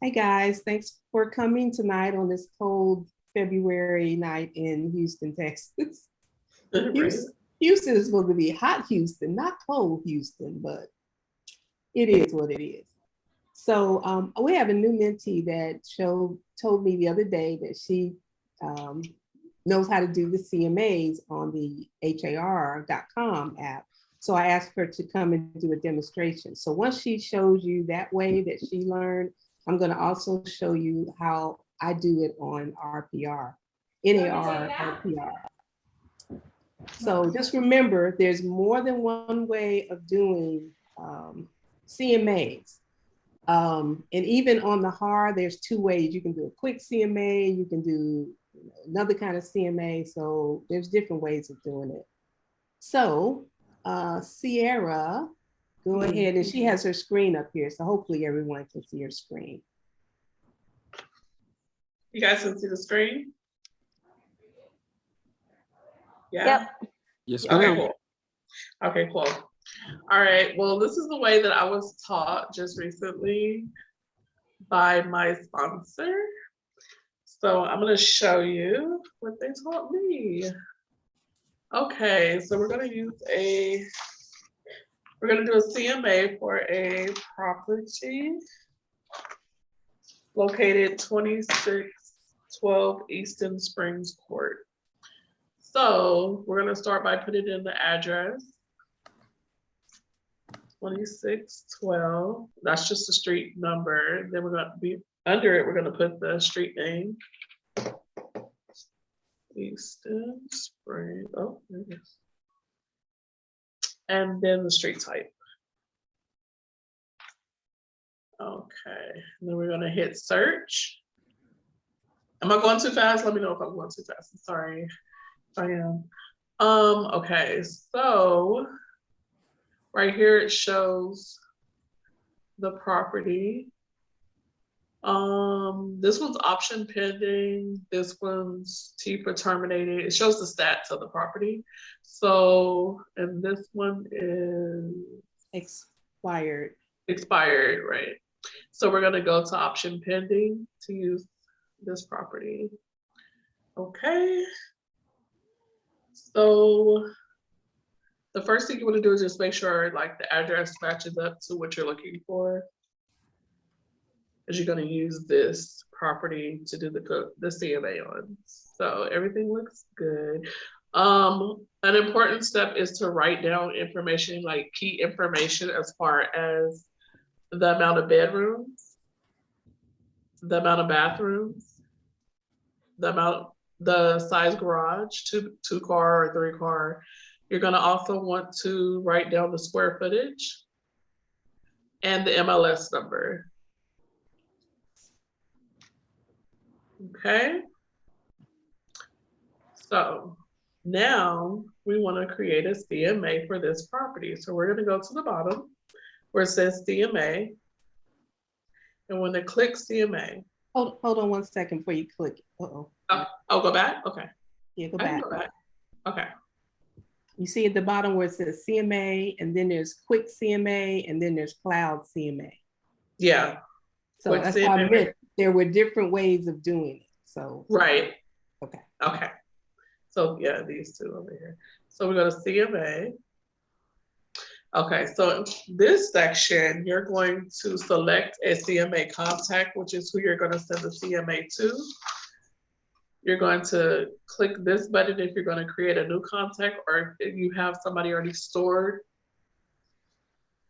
Hey guys, thanks for coming tonight on this cold February night in Houston, Texas. Right. Houston is supposed to be hot Houston, not cold Houston, but it is what it is. So we have a new mentee that told me the other day that she um, knows how to do the CMAs on the HAR.com app. So I asked her to come and do a demonstration. So once she shows you that way that she learned, I'm going to also show you how I do it on RPR, NAR, RPR. So just remember, there's more than one way of doing CMAs. And even on the HAR, there's two ways. You can do a quick CMA, you can do another kind of CMA. So there's different ways of doing it. So Sierra, go ahead, and she has her screen up here. So hopefully everyone can see her screen. You guys can see the screen? Yeah. Yep. Yes, Okay, ma'am. cool. Okay, cool. All right, well, this is the way that I was taught just recently by my sponsor. So I'm gonna show you what they taught me. Okay, so we're gonna do a CMA for a property located 2612 Easton Springs Court. So we're gonna start by putting in the address. 2612, that's just the street number. Then we're gonna be under it, we're gonna put the street name. Easton Springs, oh, there it is. And then the street type. Okay, and then we're gonna hit search. Am I going too fast? Let me know if I'm going too fast. I'm sorry if I am. Okay, so right here it shows the property. This one's option pending. This one's TPA terminated. It shows the stats of the property. So, and this one is Expired. Expired, right? So we're gonna go to option pending to use this property. Okay. So the first thing you want to do is just make sure like the address matches up to what you're looking for, as you're going to use this property to do the CMA on. So everything looks good. An important step is to write down information, like key information as far as the amount of bedrooms, the amount of bathrooms, the size garage, two car or 3 car. You're gonna also want to write down the square footage and the MLS number. Okay. So now we want to create a CMA for this property. So we're gonna go to the bottom where it says CMA. And when they click CMA. Hold on 1 second before you click. Oh, go back? Okay. Yeah, go I can back. go back. Okay. You see at the bottom where it says CMA, and then there's quick CMA, and then there's cloud CMA. Yeah. So Quick that's CMA. why I meant there were different ways of doing it. So Right. Okay. Okay. So yeah, these two over here. So we go to CMA. Okay, so this section, you're going to select a CMA contact, which is who you're going to send the CMA to. You're going to click this button if you're going to create a new contact, or if you have somebody already stored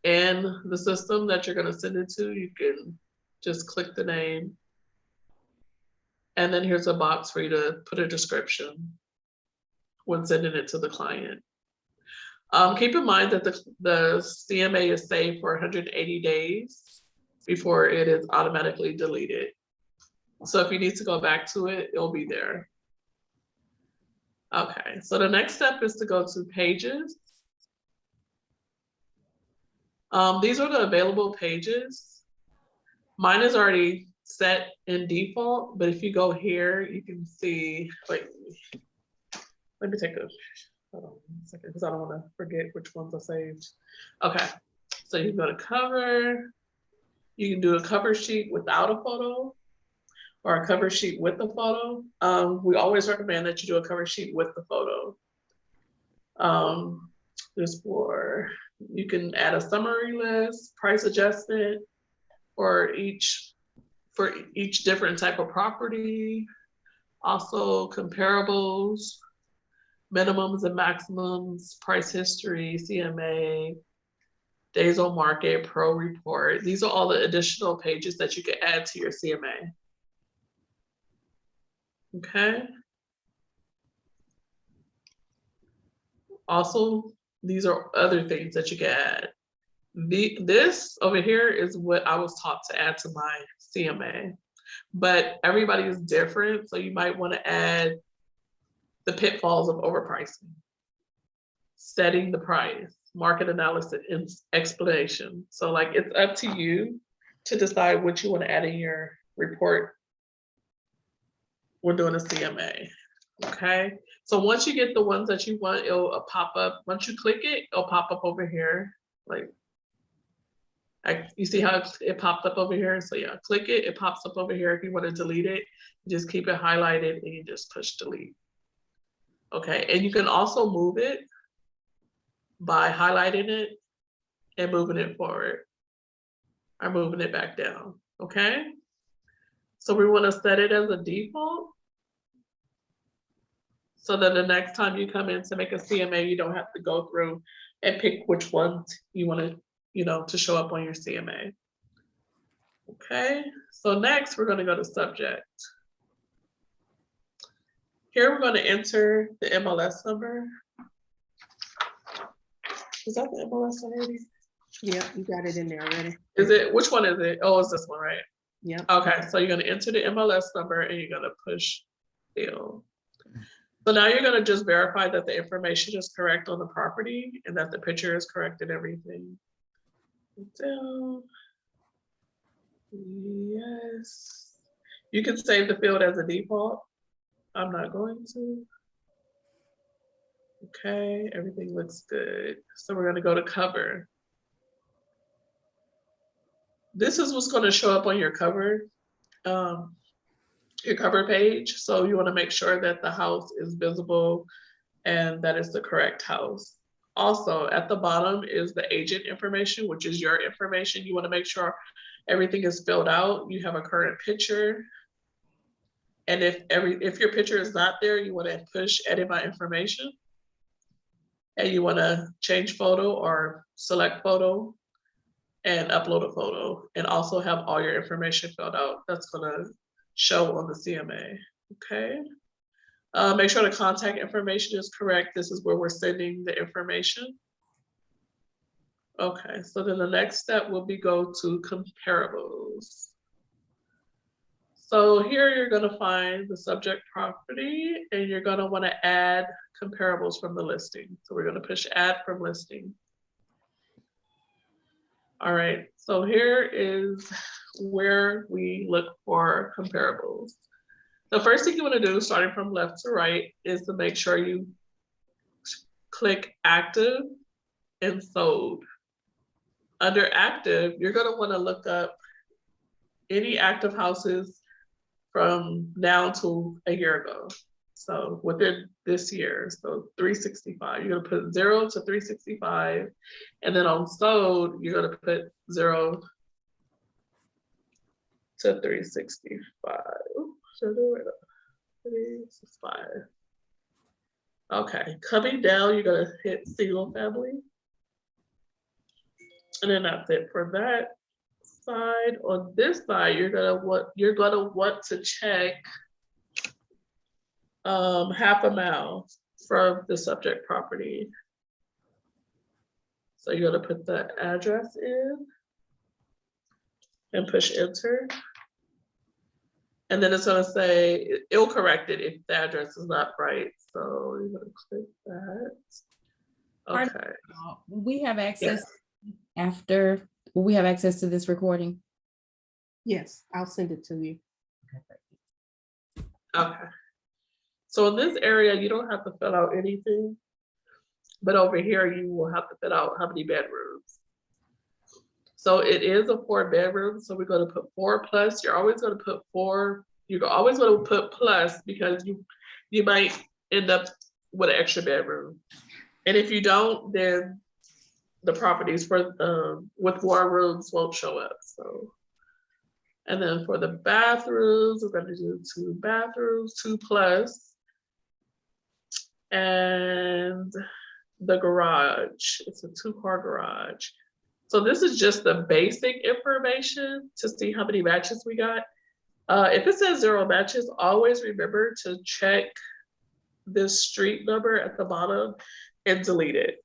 in the system that you're going to send it to, you can just click the name. And then here's a box for you to put a description when sending it to the client. Keep in mind that the CMA is saved for 180 days before it is automatically deleted. So if you need to go back to it, it'll be there. Okay, so the next step is to go to pages. These are the available pages. Mine is already set in default, but if you go here, you can see, wait, let me take a, hold on 1 second, because I don't want to forget which ones I saved. Okay, so you go to cover, You can do a cover sheet without a photo or a cover sheet with a photo. We always recommend that you do a cover sheet with the photo. You can add a summary list, price adjustment for each different type of property. Also comparables, minimums and maximums, price history, CMA, days on market, pro report. These are all the additional pages that you can add to your CMA. Okay. Also, these are other things that you can add. This over here is what I was taught to add to my CMA, but everybody is different. So you might want to add the pitfalls of overpricing, setting the price, market analysis, and explanation. So like it's up to you to decide what you want to add in your report. We're doing a CMA. Okay. So once you get the ones that you want, it'll pop up. Once you click it, it'll pop up over here. Like, you see how it popped up over here? So yeah, click it, it pops up over here. If you want to delete it, you just keep it highlighted and you just push delete. Okay, and you can also move it by highlighting it and moving it forward or moving it back down, okay? So we want to set it as a default. So then the next time you come in to make a CMA, you don't have to go through and pick which ones you want to, to show up on your CMA. Okay, so next we're going to go to subject. Here we're going to enter the MLS number. Is that the MLS already? Yeah, you got it in there already. Is it, which one is it? Oh, it's this one, right? Yeah. Okay, so you're going to enter the MLS number and you're going to push fill. So now you're going to just verify that the information is correct on the property and that the picture is correct and everything. Down. Yes. You can save the field as a default. I'm not going to. Okay, everything looks good. So we're going to go to cover. This is what's going to show up on your cover page. So you want to make sure that the house is visible and that it's the correct house. Also, at the bottom is the agent information, which is your information. You want to make sure everything is filled out. You have a current picture. And if your picture is not there, you want to push edit my information. And you want to change photo or select photo and upload a photo, and also have all your information filled out. That's going to show on the CMA. Okay. Make sure the contact information is correct. This is where we're sending the information. Okay, so then the next step will be go to comparables. So here you're going to find the subject property and you're going to want to add comparables from the listing. So we're going to push add from listing. All right, so here is where we look for comparables. The first thing you want to do, starting from left to right, is to make sure you click active and sold. Under active, you're going to want to look up any active houses from now to a year ago. So within this year, so 365, you're going to put 0 to 365. And then on sold, you're going to put 0 to 365. Ooh, should I do it? 365. Okay, coming down, you're going to hit single family. And then that's it for that side. On this side, you're gonna want to check half a mile from the subject property. So you're gonna put the address in and push enter. And then it's gonna say, it'll correct it if the address is not right. So you're gonna click that. Okay. We have access after, will we have access to this recording? Yes, I'll send it to you. Okay. So in this area, you don't have to fill out anything, but over here, you will have to fill out how many bedrooms. So it is a 4-bedroom. So we're going to put 4 plus. You're always going to put 4. You're always going to put plus because you might end up with an extra bedroom. And if you don't, then the properties for with 4 rooms won't show up. So, and then for the bathrooms, we're going to do 2 bathrooms, 2 plus. And the garage, it's a 2-car garage. So this is just the basic information to see how many matches we got. If it says 0 matches, always remember to check this street number at the bottom and delete it.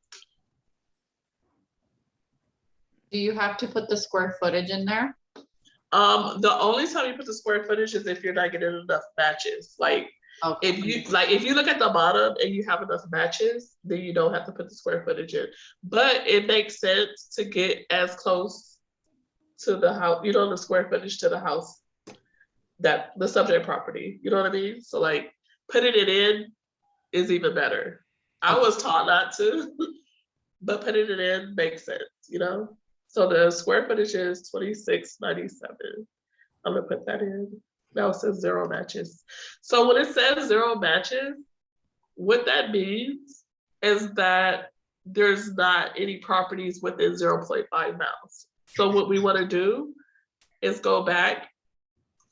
Do you have to put the square footage in there? The only time you put the square footage is if you're not getting enough matches. Like, Okay. if you look at the bottom and you have enough matches, then you don't have to put the square footage in. But it makes sense to get as close to the house, the square footage to the house, that the subject property, you know what I mean? So like putting it in is even better. I was taught not to, but putting it in makes sense, So the square footage is 2697. I'm gonna put that in. Now it says 0 matches. So when it says 0 matches, what that means is that there's not any properties within 0.5 miles. So what we want to do is go back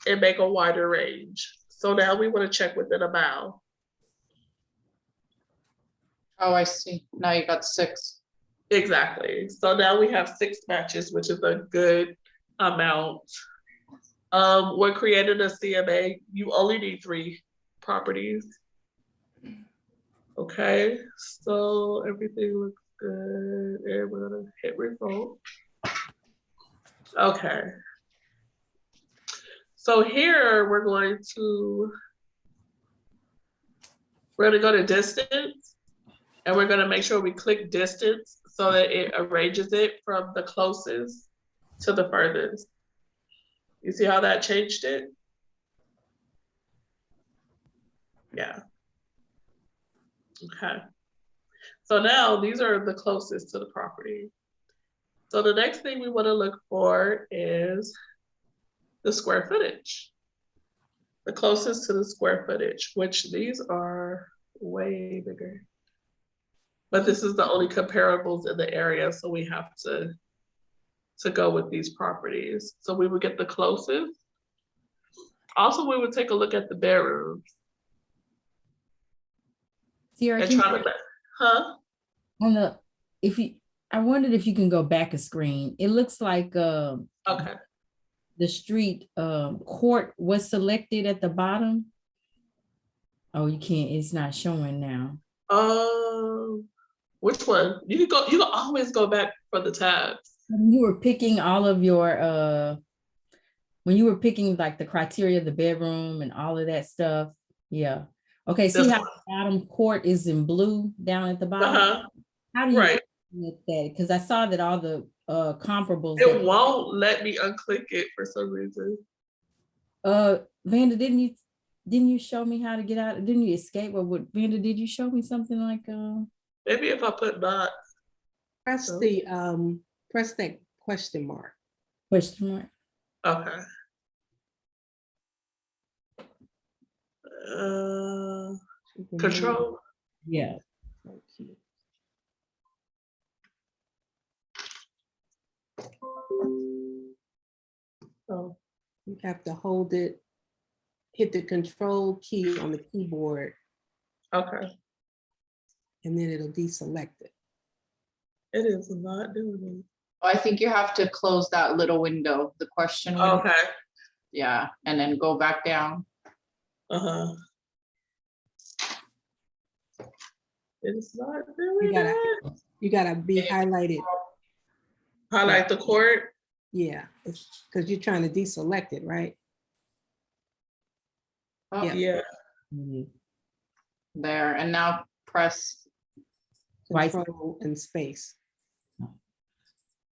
and make a wider range. So now we want to check within a mile. Oh, I see. Now you got 6. Exactly. So now we have 6 matches, which is a good amount. We're creating a CMA. You only need 3 properties. Okay, so everything looks good. And we're gonna hit result. Okay. So here we're gonna go to distance, and we're gonna make sure we click distance so that it arranges it from the closest to the furthest. You see how that changed it? Yeah. Okay. So now these are the closest to the property. So the next thing we want to look for is the square footage. The closest to the square footage, which these are way bigger. But this is the only comparables in the area, so we have to go with these properties. So we would get the closest. Also, we would take a look at the bedrooms. Sierra, And can try to, I wondered if you can go back a screen. It looks like okay. the street court was selected at the bottom. Oh, you can't, it's not showing now. Which one? You can always go back for the tabs. When you were picking all of your when you were picking like the criteria of the bedroom and all of that stuff. Yeah. Okay, see how the bottom court is in blue down at the bottom? How do you look at it? Because I saw that all the comparables. It won't let me unclick it for some reason. Vanda, didn't you show me how to get out? Didn't you escape? Or what? Vanda, did you show me something like maybe if I put not. Press the press that question mark. Question mark. Okay. Control. Yeah. So you have to hold it, hit the control key on the keyboard. Okay. And then it'll deselect it. It is not doing it. I think you have to close that little window, the question window. Okay. Yeah, and then go back down. It's not doing it. You gotta be highlighted. Highlight the court. Yeah, because you're trying to deselect it, right? Oh, yeah. There, and now press Control and space.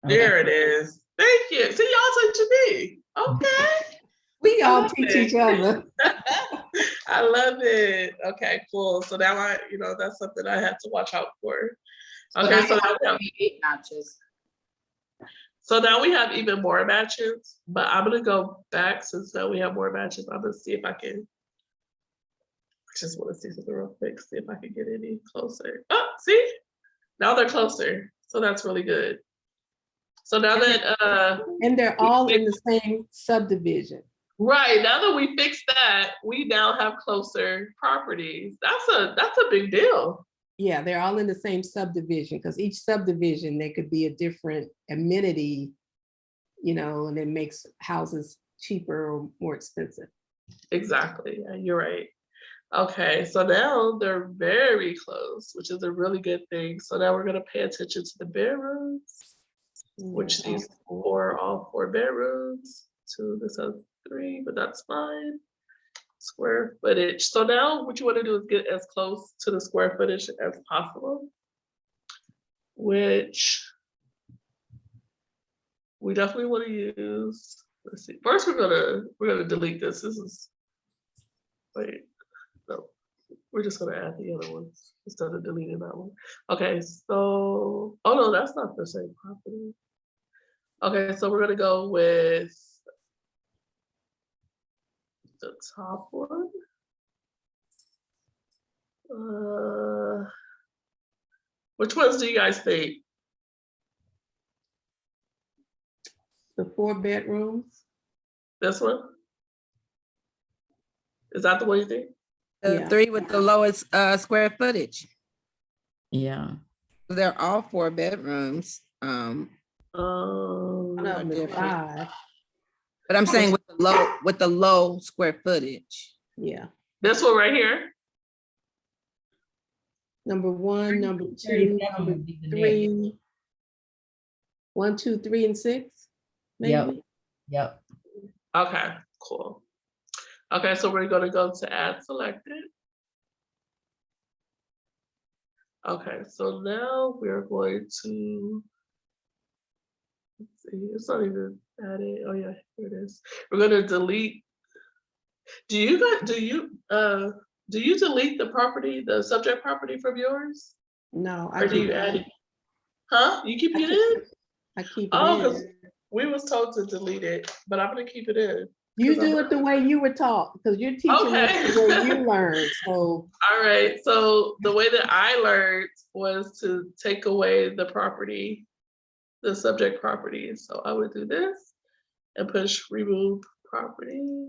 There it is. Thank you. See, y'all teaching me. Okay. We all teach each other. I love it. Okay, cool. So now that's something I have to watch out for. Okay, so 8 matches. So now we have even more matches, but I'm gonna go back since now we have more matches. I'm gonna see if I can. I just want to see something real quick, see if I can get any closer. Oh, see? Now they're closer. So that's really good. So now that and they're all in the same subdivision. right, now that we fixed that, we now have closer properties. That's a big deal. Yeah, they're all in the same subdivision because each subdivision, there could be a different amenity, you know, and it makes houses cheaper or more expensive. Exactly. Yeah, you're right. Okay, so now they're very close, which is a really good thing. So now we're gonna pay attention to the bedrooms, which Yeah, these four are all 4 bedrooms. 2, this has 3, but that's fine. Square footage. So now what you want to do is get as close to the square footage as possible, which we definitely want to use. Let's see. First, we're gonna delete this. This is wait, no, we're just gonna add the other ones instead of deleting that one. Okay, so oh no, that's not the same property. Okay, so we're gonna go with the top one. Which ones do you guys think? the 4 bedrooms. This one? Is that the one you think? The Yeah. 3 with the lowest square footage. Yeah. They're all 4 bedrooms. One of them is different. 5. But I'm saying with the low square footage. Yeah. This one right here? Number 1, number 2, 37 number would be the 3. 1, 2, 3, and 6. Maybe. Yep. Okay, cool. Okay, so we're gonna go to add selected. Okay, so now we're going to, let's see, it's not even added. Oh yeah, here it is. We're gonna delete. Do you delete the property, the subject property from yours? No, Or do you add it? Huh? You keep it in? I keep it Oh, in. because we was told to delete it, but I'm gonna keep it in. You 'cause do I'm- it the way you were taught because you're teaching us Okay. the way you learned. So All right, so the way that I learned was to take away the property, the subject property. So I would do this and push remove property.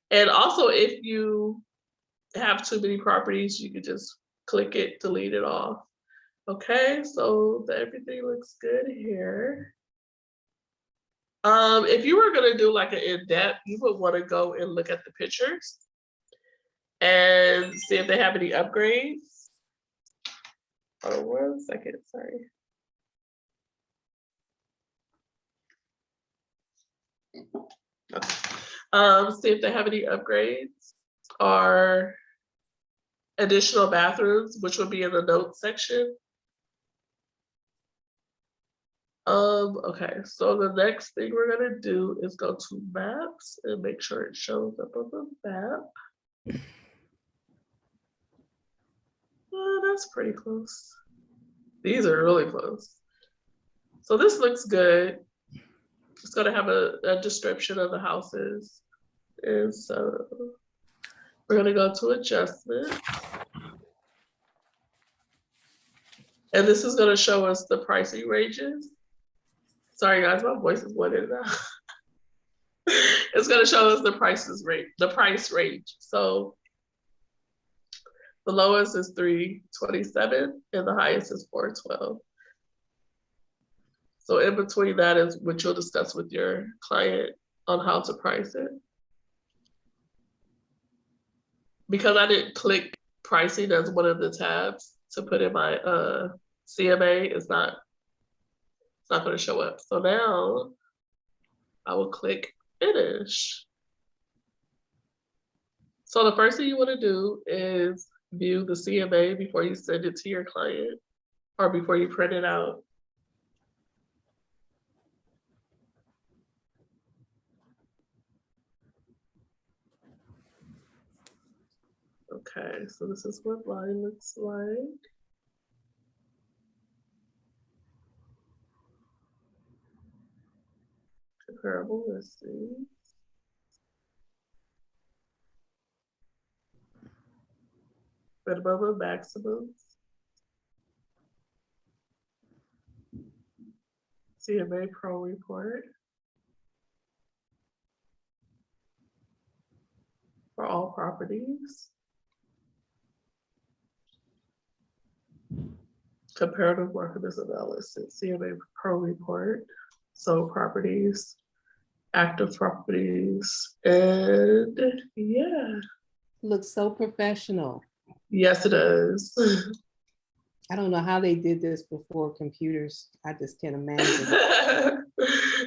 And also if you have too many properties, you could just click it, delete it off. Okay, so everything looks good here. If you were gonna do like an in-depth, you would want to go and look at the pictures and see if they have any upgrades. Oh, 1 second, sorry. Okay. See if they have any upgrades or additional bathrooms, which would be in the notes section. Okay, so the next thing we're gonna do is go to maps and make sure it shows up on the map. That's pretty close. These are really close. So this looks good. It's gonna have a description of the houses. And so we're gonna go to adjustment. And this is gonna show us the pricing ranges. Sorry guys, my voice is going in and out. It's gonna show us the price range. So the lowest is $327 and the highest is $412. So in between that is what you'll discuss with your client on how to price it. Because I didn't click pricing as one of the tabs to put in my CMA, it's not going to show up. So now I will click finish. So the first thing you want to do is view the CMA before you send it to your client or before you print it out. Okay, so this is what mine looks like. Comparable listings. Minimum and maximums. CMA Pro report. For all properties. Comparative market analysis, CMA Pro report. So properties, active properties, and yeah. Looks so professional. Yes, it is. I don't know how they did this before computers. I just can't imagine.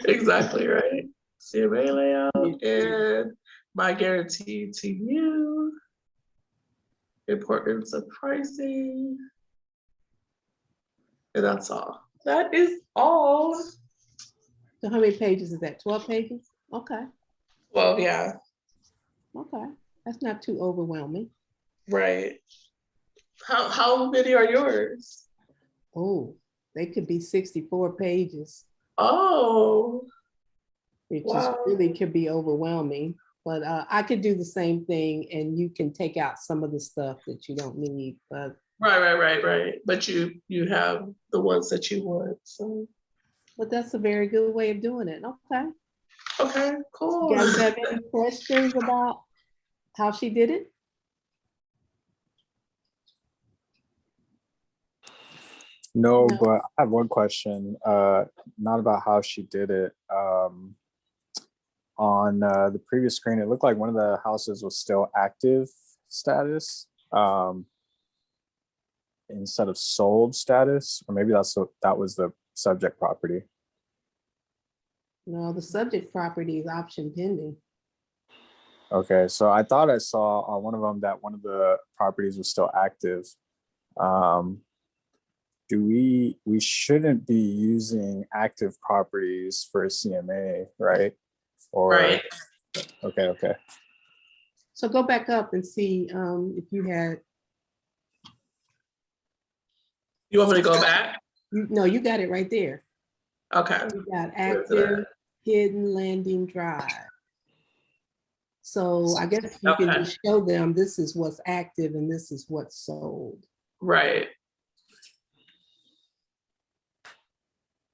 Exactly right. CMA layout and my guarantee to you. Importance of pricing. And that's all. That is all. So how many pages is that? 12 pages? Okay, Well, yeah, okay. That's not too overwhelming. right. How many are yours? Oh, they could be 64 pages, Oh, which is wow. really could be overwhelming. But I could do the same thing and you can take out some of the stuff that you don't need. But Right. But you have the ones that you want. So that's a very good way of doing it. Okay. okay, cool. You guys have any questions about how she did it? No, No. but I have one question, not about how she did it. On the previous screen, it looked like one of the houses was still active status instead of sold status, or maybe that was the subject property. No, the subject property is option pending. Okay, so I thought I saw on one of them that one of the properties was still active. We shouldn't be using active properties for a CMA, right? Or Right. okay. So go back up and see if you had, You want me to go back? no, you got it right there. Okay. You got Where's it active, hidden, landing, drive. So I guess you can Okay. just show them this is what's active and this is what's sold. Right.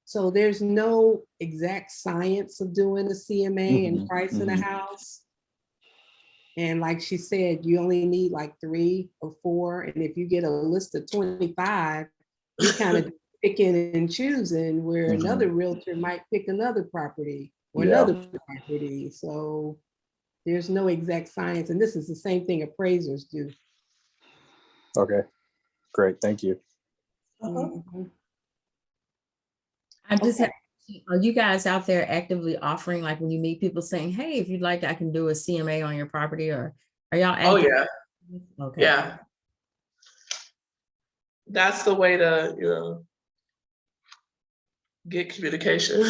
So there's no exact science of doing a CMA and pricing a house. And like she said, you only need like 3 or 4. And if you get a list of 25, you kind of picking and choosing where another realtor might pick another property or another property. So there's no exact science. And this is the same thing appraisers do. Okay, great, thank you. Mhm. I just Okay. are you guys out there actively offering, like when you meet people saying, hey, if you'd like, I can do a CMA on your property, or are y'all Oh active? yeah. Okay. Yeah. That's the way to, get communication.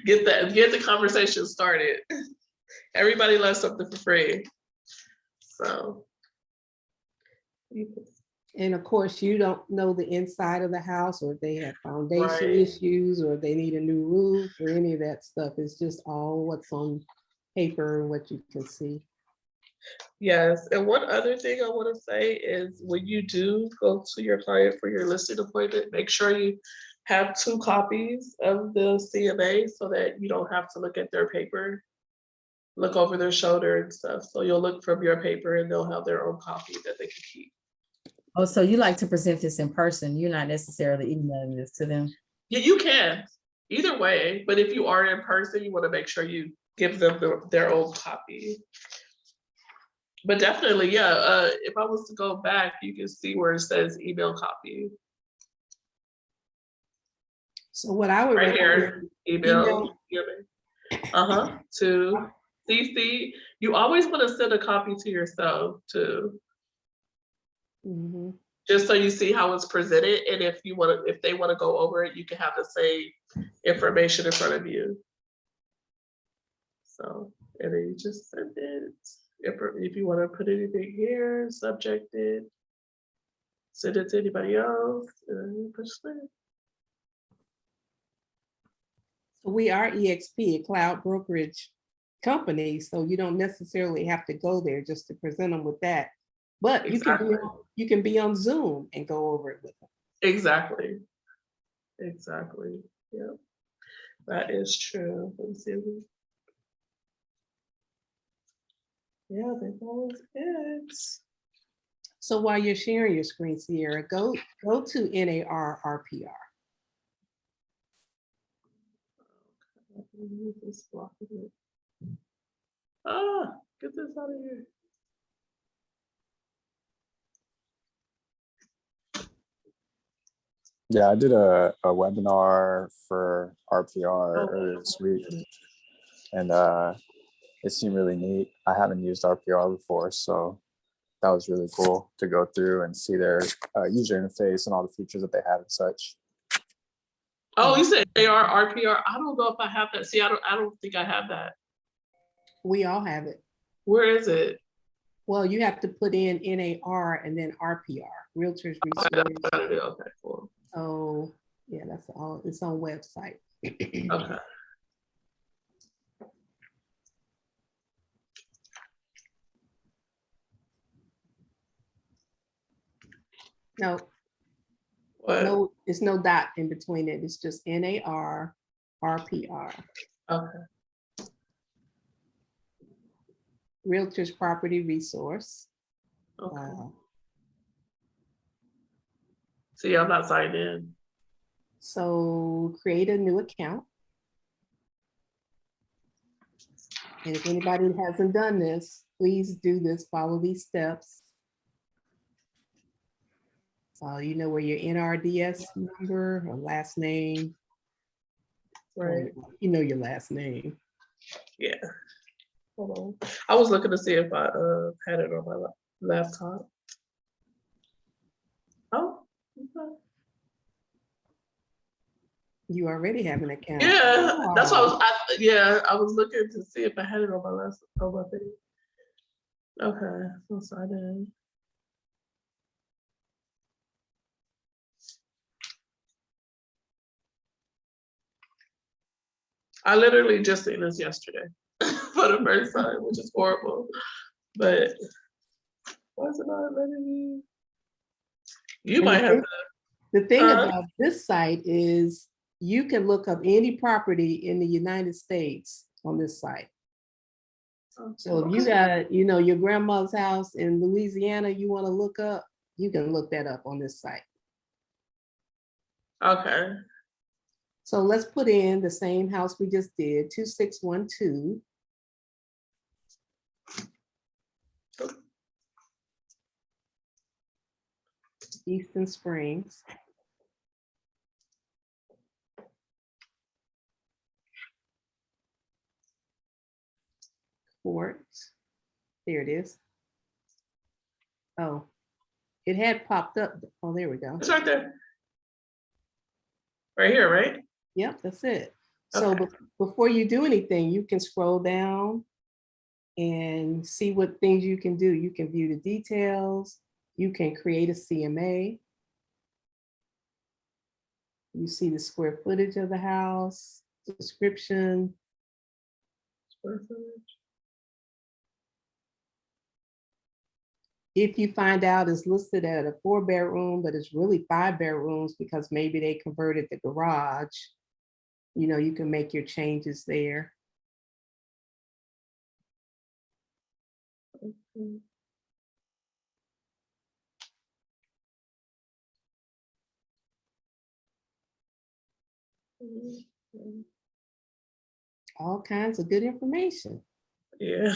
get the conversation started. Everybody loves something for free. So And of course, you don't know the inside of the house, or if they have foundation Right. issues, or if they need a new roof, or any of that stuff. It's just all what's on paper and what you can see. Yes, and one other thing I want to say is when you do go to your client for your listing appointment, make sure you have 2 copies of the CMA so that you don't have to look at their paper, look over their shoulder and stuff. So you'll look from your paper and they'll have their own copy that they can keep. Oh, so you like to present this in person? You're not necessarily emailing this to them? Yeah, you can, either way. But if you are in person, you want to make sure you give them their own copy. But definitely, yeah, if I was to go back, you can see where it says email copy. So what I would Right here, recommend, email. To CC. You always want to send a copy to yourself too, Mhm. just so you see how it's presented. And if they want to go over it, you can have the same information in front of you. So, and then you just send it. If you want to put anything here, subject it, send it to anybody else, and push send. We are EXP, a cloud brokerage company, so you don't necessarily have to go there just to present them with that. But Exactly. you can be on Zoom and go over it with them. Exactly. Exactly. Yeah, that is true. Let me see. Yeah, that was it. So while you're sharing your screen, Sierra, go to NAR RPR. Ah, get this out of here. Yeah, I did a webinar for RPR Oh, earlier this week, and it seemed really neat. I haven't used RPR before, so that was really cool to go through and see their user interface and all the features that they have and such. Oh, you said AR, RPR. I don't know if I have that. See, I don't think I have that. We all have it. Where is it? Well, you have to put in NAR and then RPR, Realtors I Resource. got it. Okay, cool. So yeah, that's all. It's on website. Okay. No, What? no, it's no dot in between it. It's just NAR RPR. Okay. Realtors Property Resource. Okay. See, I'm not signed in. So create a new account. And if anybody hasn't done this, please do this, follow these steps. You know where your NRDS number or last name, Right. you know your last name. Yeah. Hold on. I was looking to see if I had it on my laptop. Oh. Okay. You already have an account. Yeah, that's Oh. what I was looking to see if I had it on my thing. Okay, so sign in. I literally just seen this yesterday for the first time, which is horrible. But why is it not letting me? You And might have to. the thing about this site is you can look up any property in the United States on this site. So if you got, you know, your grandma's house in Louisiana, you want to look up, you can look that up on this site. Okay. So let's put in the same house we just did, 2612. Eastern Springs. Court. There it is. Oh, it had popped up. Oh, there we go. It's right there. Right here, right? Yep, that's it. So Okay. before you do anything, you can scroll down and see what things you can do. You can view the details. You can create a CMA. You see the square footage of the house, description. If you find out it's listed at a 4-bedroom, but it's really 5 bedrooms because maybe they converted the garage, you know, you can make your changes there. All kinds of good information. Yeah.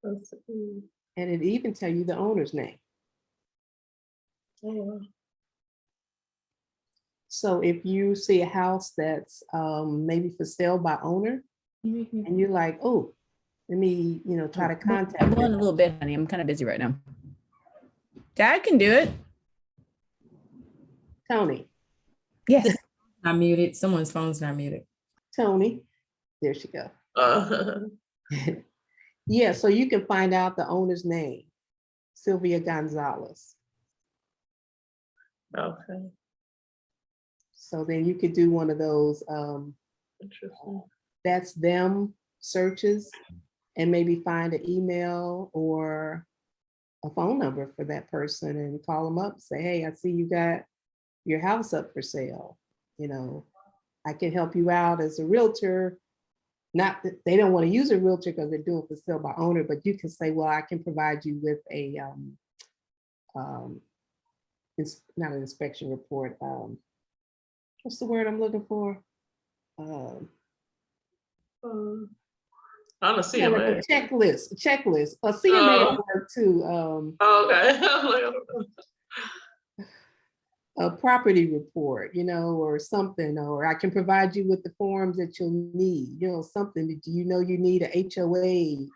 And it even tell you the owner's name. Oh, So if you see a house that's maybe for sale by owner, and you're like, oh, let me, you know, try to contact I'm going them. a little bit, honey. I'm kind of busy right now. Dad can do it. Tony, Yes. Not muted. Someone's phone's not muted. Tony, there she go. uh, Yeah, so you can find out the owner's name, Sylvia Gonzalez. okay. So then you could do one of those Interesting. That's them searches, and maybe find an email or a phone number for that person and call them up, say, hey, I see you got your house up for sale. You know, I can help you out as a realtor. Not that they don't want to use a realtor because they're doing for sale by owner, but you can say, well, I can provide you with a, it's not an inspection report. What's the word I'm looking for? On a Yeah, like CMA. a checklist. A CMA will work too. Okay. I'm like, I don't know. A property report, you know, or something, or I can provide you with the forms that you'll need, you know, something that you know you need a HOA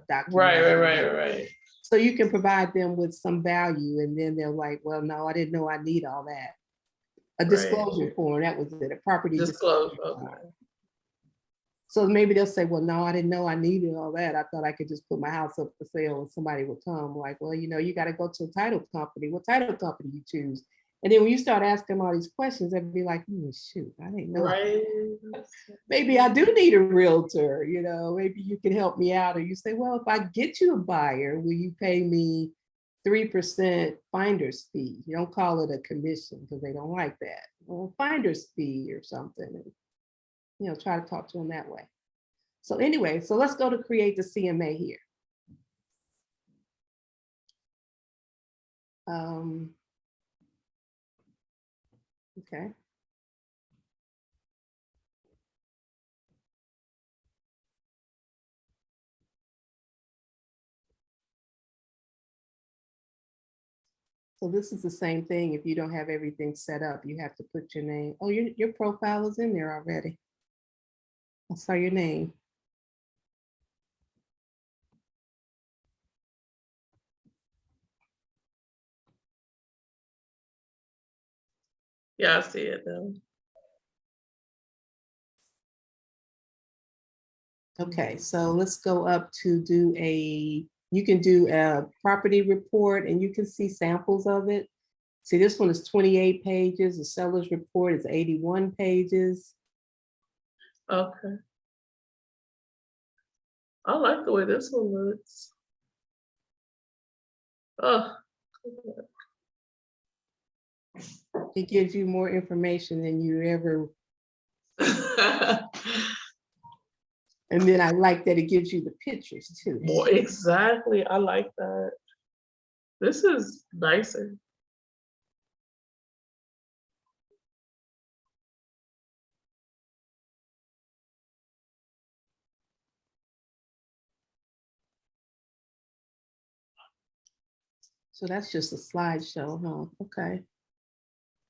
document. Right. So you can provide them with some value, and then they're like, well, no, I didn't know I need all that. A disclosure form, that was it, a property Disclose. disclosure Okay. form. So maybe they'll say, well, no, I didn't know I needed all that. I thought I could just put my house up for sale and somebody would come. Like, well, you know, you got to go to a title company. What title company you choose? And then when you start asking them all these questions, they'd be like, shoot, I didn't know. Right. Maybe I do need a realtor, you know, maybe you can help me out. Or you say, well, if I get you a buyer, will you pay me 3% finder's fee? You don't call it a commission because they don't like that. Well, finder's fee or something. And, you know, try to talk to them that way. So anyway, so let's go to create the CMA here. Okay. So this is the same thing. If you don't have everything set up, you have to put your name. Oh, your profile is in there already. I saw your name. Yeah, I see it now. Okay, so let's go up to do you can do a property report and you can see samples of it. See, this one is 28 pages. The seller's report is 81 pages. Okay. I like the way this one looks. Oh. It gives you more information than you ever. And then I like that it gives you the pictures too. More exactly. I like that. This is nicer. So that's just a slideshow, huh? Okay.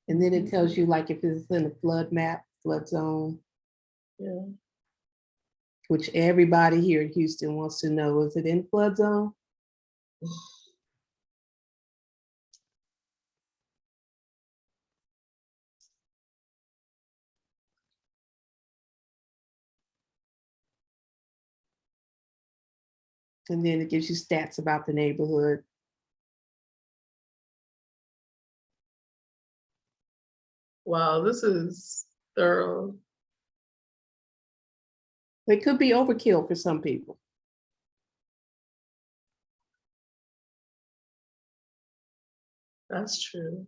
And then it tells you like if it's in a flood map, flood zone, Yeah. which everybody here in Houston wants to know, is it in flood zone? And then it gives you stats about the neighborhood. Wow, this is thorough. It could be overkill for some people. That's true.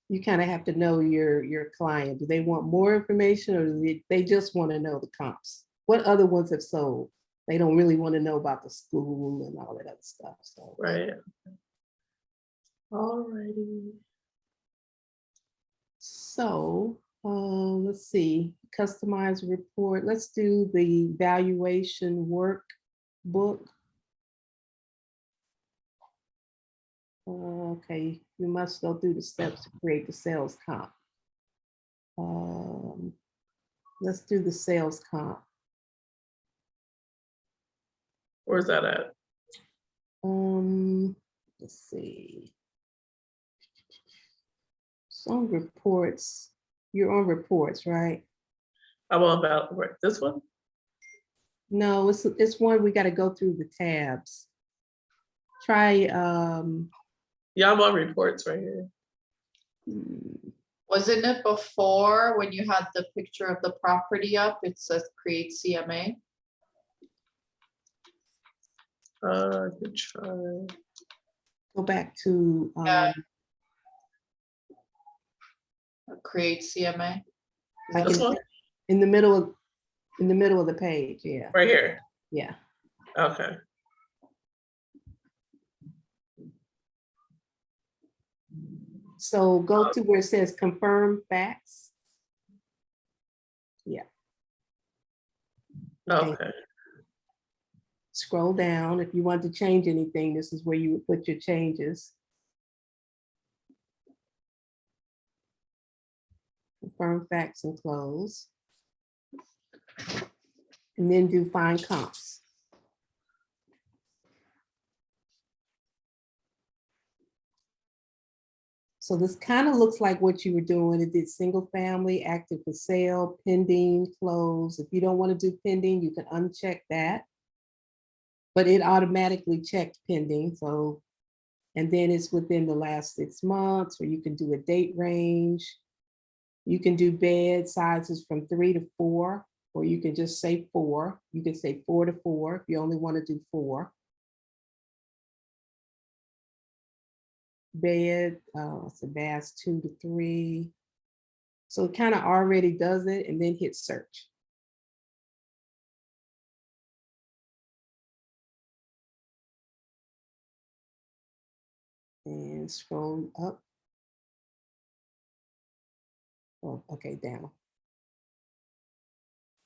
You kind of have to know your client. Do they want more information or do they just want to know the comps? What other ones have sold? They don't really want to know about the school and all that other stuff. So Right. Alrighty. So let's see, customize report. Let's do the valuation workbook. Okay, you must go through the steps to create the sales comp. Let's do the sales comp. Where's that at? Let's see. So on reports, you're on reports, right? I'm on about right, this one? No, it's one we got to go through the tabs. Try Yeah, I'm on reports right here. Wasn't it before when you had the picture of the property up, it says create CMA? Good try. Go back to, Yeah. Create CMA. like This one? in the middle of the page, yeah, Right here. yeah. Okay. So go to where it says confirm facts. Yeah. Okay. Scroll down. If you want to change anything, this is where you would put your changes. Confirm facts and close. And then do find comps. So this kind of looks like what you were doing. It did single family, active for sale, pending, close. If you don't want to do pending, you can uncheck that. But it automatically checked pending. So, and then it's within the last 6 months, or you can do a date range. You can do bed sizes from 3 to 4, or you can just say 4. You can say 4 to 4 if you only want to do 4. Bed, so baths 2 to 3. So it kind of already does it, and then hit search. And scroll up. Oh, okay, down.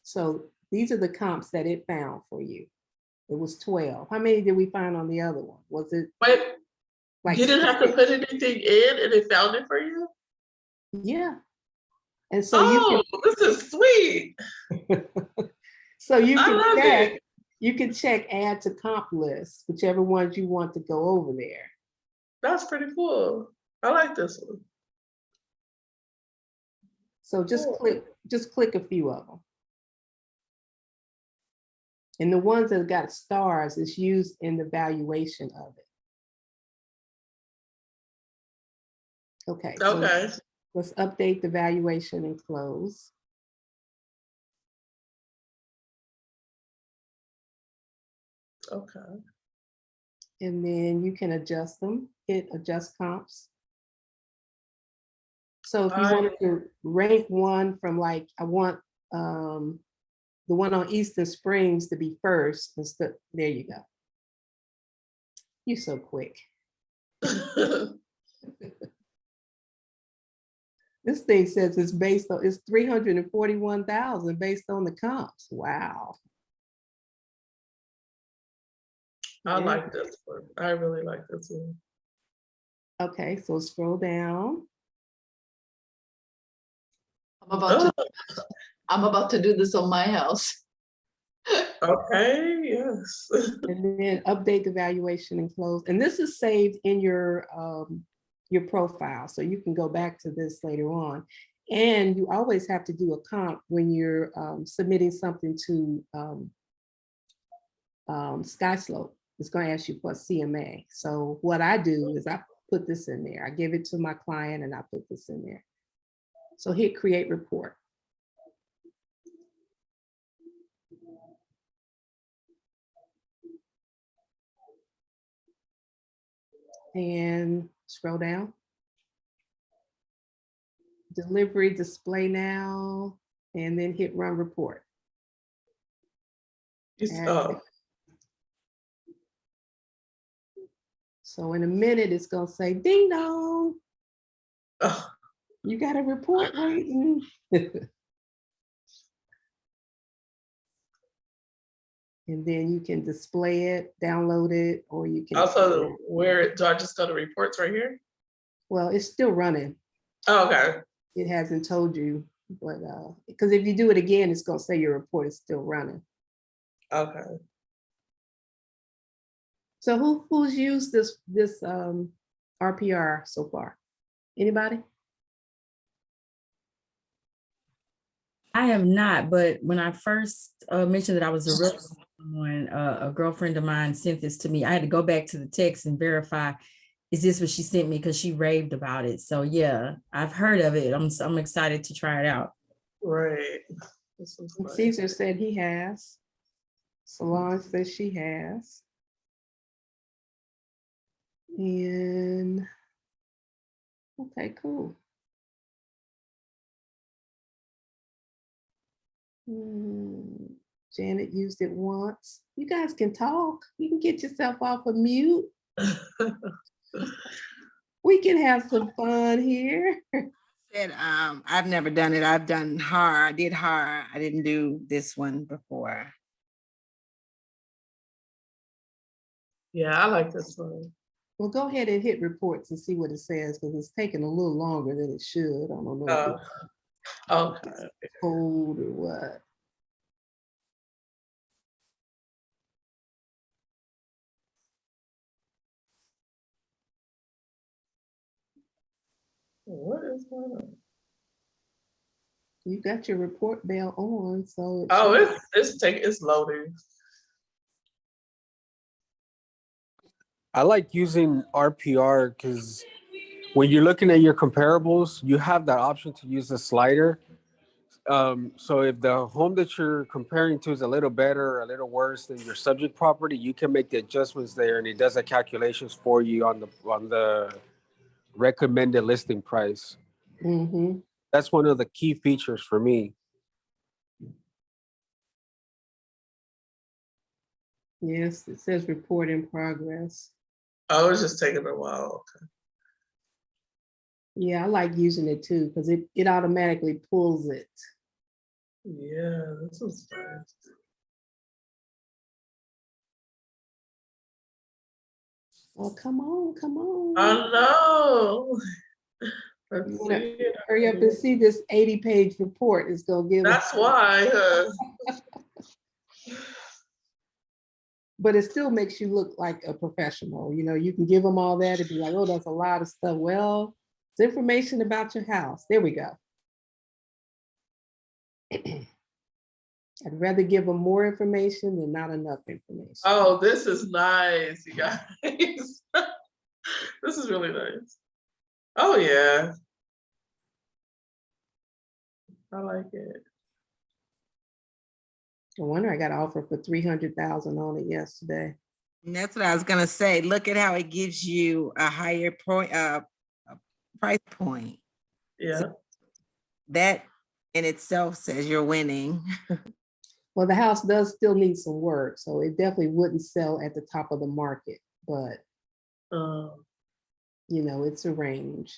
So these are the comps that it found for you. It was 12. How many did we find on the other one? Was it Wait, like you didn't have to put anything in and it found it for you? Yeah. And so Oh, this is sweet. so you I can love check, it. you can check add to comp list, whichever ones you want to go over there. That's pretty cool. I like this one. So just Cool. click a few of them. And the ones that got stars is used in the valuation of it. Okay. So Okay. let's update the valuation and close. Okay. And then you can adjust them, hit adjust comps. So if you wanted to rank one from like, I want the one on Eastern Springs to be first, instead, there you go. You're so quick. This thing says it's based on, it's 341,000 based on the comps. Wow. I Yeah. like this one. I really like this one. Okay, so scroll down. I'm about to do this on my house. Okay, yes. And then update the valuation and close. And this is saved in your profile. So you can go back to this later on. And you always have to do a comp when you're submitting something to SkySlope. It's going to ask you for a CMA. So what I do is I put this in there. I give it to my client and I put this in there. So hit create report. And scroll down. Delivery display now, and then hit run report. So in a minute, it's gonna say ding dong. Oh. You got a report waiting. And then you can display it, download it, or you can. Also, where do I just go to reports right here? Well, it's still running. Oh, okay. It hasn't told you, but because if you do it again, it's gonna say your report is still running. Okay. So who's used this RPR so far? Anybody? I have not, but when I first mentioned that I was a real someone, a girlfriend of mine sent this to me. I had to go back to the text and verify. is this what she sent me? Because she raved about it. So yeah, I've heard of it. I'm excited to try it out. Right. This is And nice. Caesar said he has. Solange says she has. And okay, cool. Janet used it once. You guys can talk. You can get yourself off of mute. We can have some fun here. Said, I've never done it. I've done HAR. I did HAR. I didn't do this one before. Yeah, I like this one. Well, go ahead and hit reports and see what it says, because it's taking a little longer than it should. I don't know if Okay. it's cold or what. What is going on? You got your report bell on, so it Oh, should- it's loading. I like using RPR because when you're looking at your comparables, you have that option to use the slider. So if the home that you're comparing to is a little better or a little worse than your subject property, you can make the adjustments there, and it does the calculations for you on the recommended listing price. Mhm. That's one of the key features for me. Yes, it says report in progress. Oh, it's just taking a while. Okay. Yeah, I like using it too, because it automatically pulls it. Yeah, this is nice. Oh, come on, come on. I know. Let's You wanna see it. hurry up and see this 80-page report. It's gonna give us, That's why. but it still makes you look like a professional. You know, you can give them all that and be like, oh, that's a lot of stuff. Well, it's information about your house. There we go. I'd rather give them more information than not enough information. Oh, this is nice, you guys. This is really nice. Oh yeah. I like it. No wonder I got an offer for 300,000 on it yesterday. And that's what I was gonna say. Look at how it gives you a higher price point. Yeah. That in itself says you're winning. Well, the house does still need some work, so it definitely wouldn't sell at the top of the market, but you know, it's a range.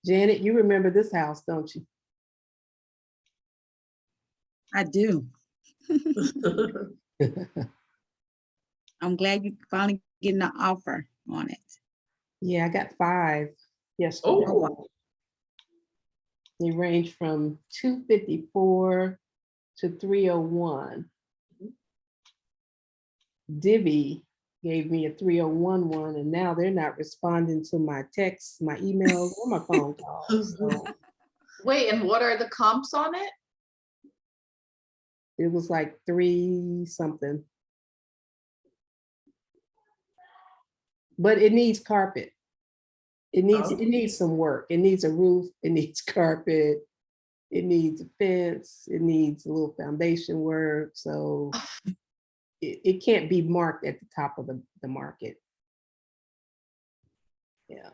Janet, you remember this house, don't you? I do. I'm glad you finally getting an offer on it. Yeah, I got 5 yesterday. Oh, They range from 254 to 301. Divvy gave me a 301 one, and now they're not responding to my texts, my emails, or my phone calls. So Wait, and what are the comps on it? it was like 3 something. But it needs carpet. It needs some work. It needs a roof, it needs carpet, it needs a fence, it needs a little foundation work. So it can't be marked at the top of the market. Yeah.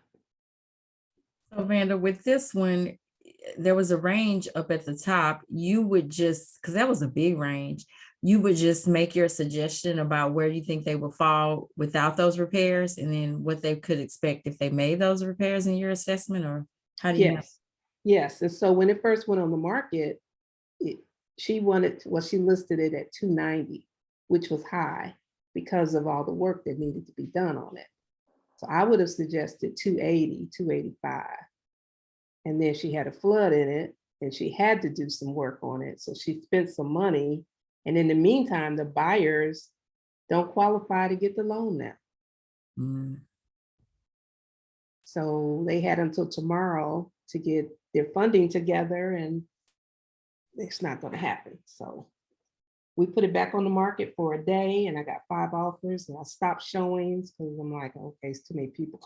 So Vanda, with this one, there was a range up at the top. You would just, because that was a big range, you would just make your suggestion about where you think they would fall without those repairs, and then what they could expect if they made those repairs in your assessment, or how do you know? Yes. And so when it first went on the market, she listed it at 290, which was high because of all the work that needed to be done on it. So I would have suggested 280, 285. And then she had a flood in it and she had to do some work on it. So she spent some money. And in the meantime, the buyers don't qualify to get the loan now. Mm. So they had until tomorrow to get their funding together, and it's not going to happen. So we put it back on the market for a day and I got 5 offers and I stopped showings because I'm like, okay, it's too many people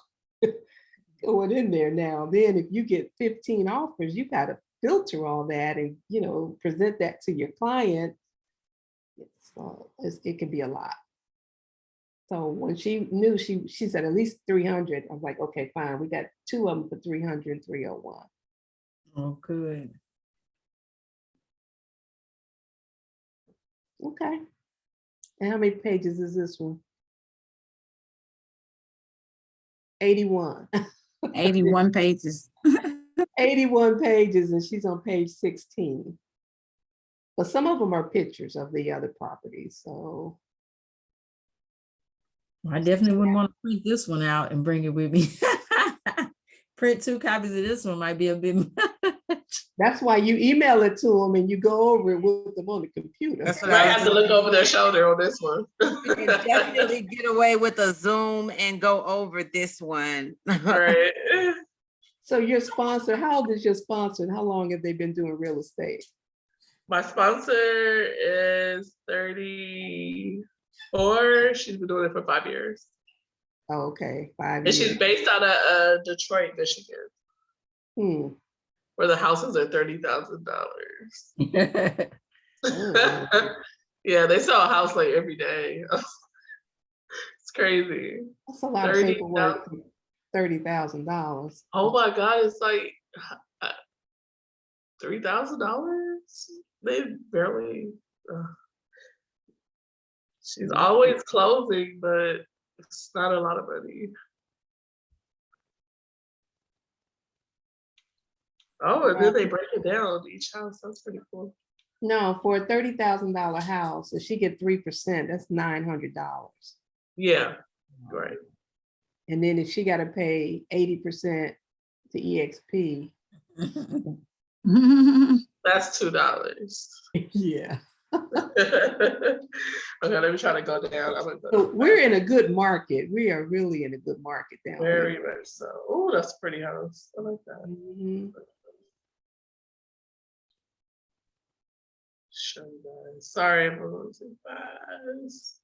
going in there now. Then if you get 15 offers, you got to filter all that and, you know, present that to your client. It can be a lot. So when she knew, she said at least 300. I was like, okay, fine. We got 2 of them for 300 and 301. Oh, good. Okay. And how many pages is this one? 81. 81 pages. 81 pages, and she's on page 16. But some of them are pictures of the other properties. So I definitely wouldn't want to print this one out and bring it with me. Print 2 copies of this one might be a bit much. that's why you email it to them and you go over it with them on the computer. That's You what might I have to look over their shoulder on this one. You can definitely get away with a Zoom and go over this one. Right. So your sponsor, how old is your sponsor and how long have they been doing real estate? My sponsor is 34. She's been doing it for 5 years. Oh, okay, 5 And years. she's based out of Detroit, Michigan, Hmm. where the houses are $30,000. Oh, Yeah, they sell a house like every day. It's crazy. that's a lot of 30,000. paperwork. For $30,000. Oh my God, it's like $3,000. They barely. She's always closing, but it's not a lot of money. Oh, and then they break it down each house. That's pretty cool. No, for a $30,000 house, if she get 3%, that's $900. Yeah, right. And then if she got to pay 80% to EXP, That's $2. yeah. Okay, let me try to go down. I'm gonna So go we're in a good market. We are really in a good market down very here. much so. Oh, that's a pretty house. I like that. Mhm. Show you guys. Sorry, I'm going too fast.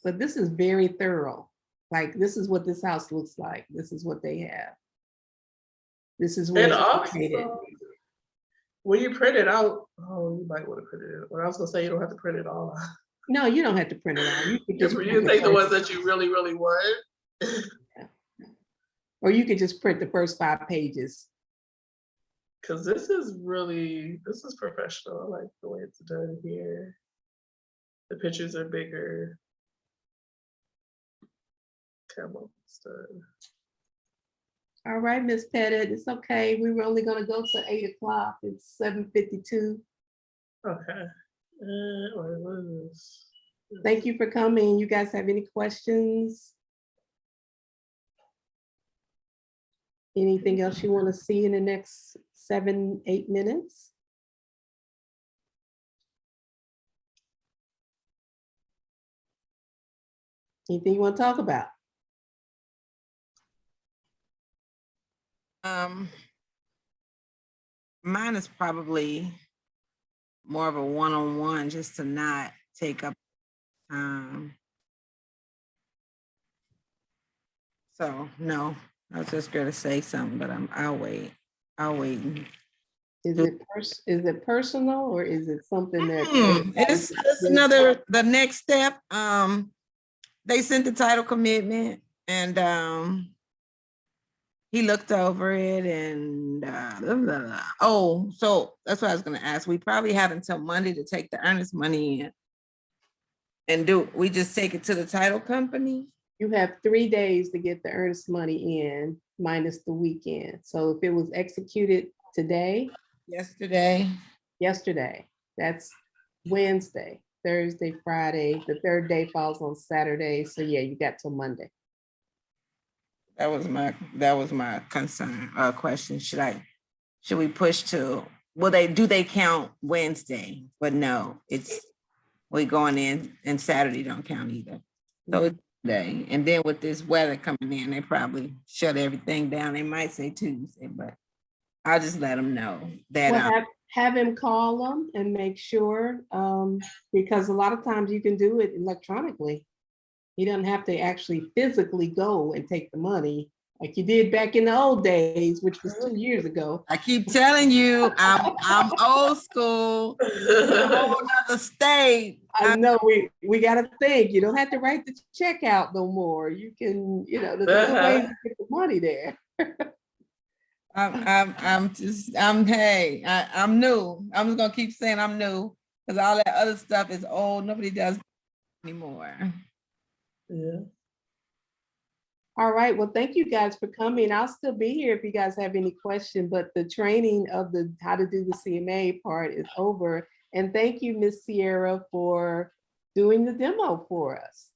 But this is very thorough. Like, this is what this house looks like. This is what they have. This is where And it's also, located. when you print it out, oh, you might want to print it out. Or I was gonna say you don't have to print it all out. No, you don't have to print it out. You could just You print take the first- ones that you really, really want. or you could just print the first 5 pages. Cause this is professional. I like the way it's done here. The pictures are bigger. Come on, it's done. All right, Miss Pettit, it's okay. We were only gonna go to 8 o'clock. It's 7:52. Okay. What is this? Thank you for coming. You guys have any questions? Anything else you want to see in the next 7-8 minutes? Anything you want to talk about? Mine is probably more of a one-on-one, just to not take up time. So no, I was just gonna say something, but I'll wait. I'll wait. Is it personal or is it something that? It's the next step. They sent the title commitment and he looked over it and blah, blah, blah. Oh, so that's what I was gonna ask. We probably have until Monday to take the earnest money in. And we just take it to the title company? You have 3 days to get the earnest money in minus the weekend. So if it was executed today. Yesterday, that's Wednesday, Thursday, Friday. The 3rd day falls on Saturday. So yeah, you got till Monday. that was my concern, question. Should we push to, do they count Wednesday? But no, we going in and Saturday don't count either. So it's day. And then with this weather coming in, they probably shut everything down. They might say Tuesday, but I'll just let them know that. have him call them and make sure, because a lot of times you can do it electronically. You don't have to actually physically go and take the money like you did back in the old days, which was 2 years ago. I keep telling you, I'm old school, a whole nother state. I know we got to think. You don't have to write the check out no more. You can, there's other ways to get the money there. I'm new. I'm just gonna keep saying I'm new because all that other stuff is old. Nobody does anymore. Yeah. All right. Well, thank you guys for coming. I'll still be here if you guys have any questions, but the training of the how to do the CMA part is over. And thank you, Miss Sierra, for doing the demo for us.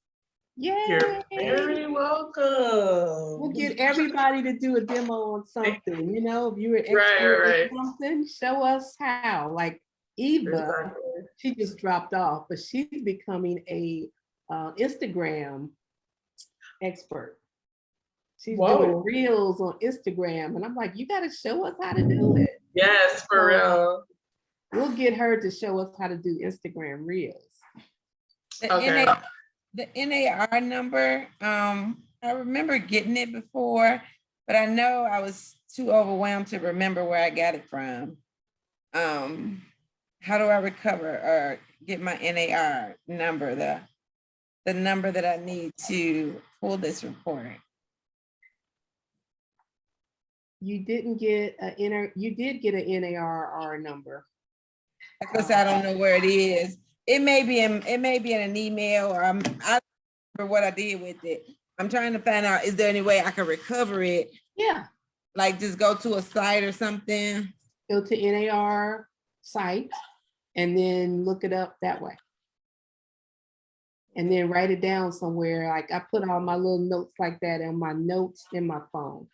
Yay! You're very welcome. We'll get everybody to do a demo on something. If you're an expert Right. on something, show us how. Like Eva, Exactly. she just dropped off, but she's becoming a Instagram expert. She's doing reels on Instagram, and I'm like, you got to show us how to do it. Yes, for real. We'll get her to show us how to do Instagram reels. The NAR number, I remember getting it before, but I know I was too overwhelmed to remember where I got it from. How do I recover or get my NAR number, the number that I need to pull this report? You didn't get you did get an NARR number. Because I don't know where it is. It may be in an email, or I don't remember what I did with it. I'm trying to find out, is there any way I can recover it? Yeah. Like just go to a site or something? Go to NAR site and then look it up that way. And then write it down somewhere. Like I put all my little notes like that in my notes in my phone.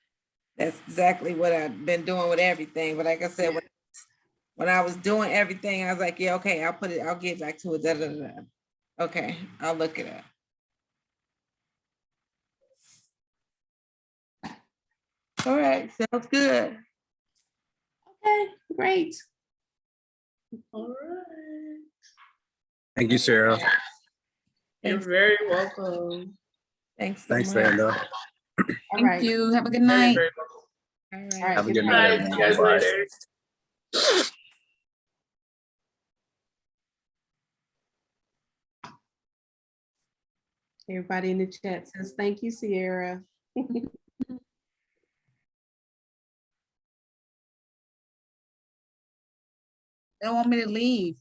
That's exactly what I've been doing with everything. But like I said, when I was doing everything, I was like, yeah, okay, I'll get back to it. Da, da, da. Okay, I'll look it up. All right, sounds good. Okay, great. All right. Thank you, Sarah. You're very welcome. Thanks. Thanks, Vanda. All right. Thank you. Have a good night. Very All All right. right. Have a good welcome. night, Bye. See you guys everyone. Bye. later. Everybody in the chat says, thank you, Sierra. They don't want me to leave.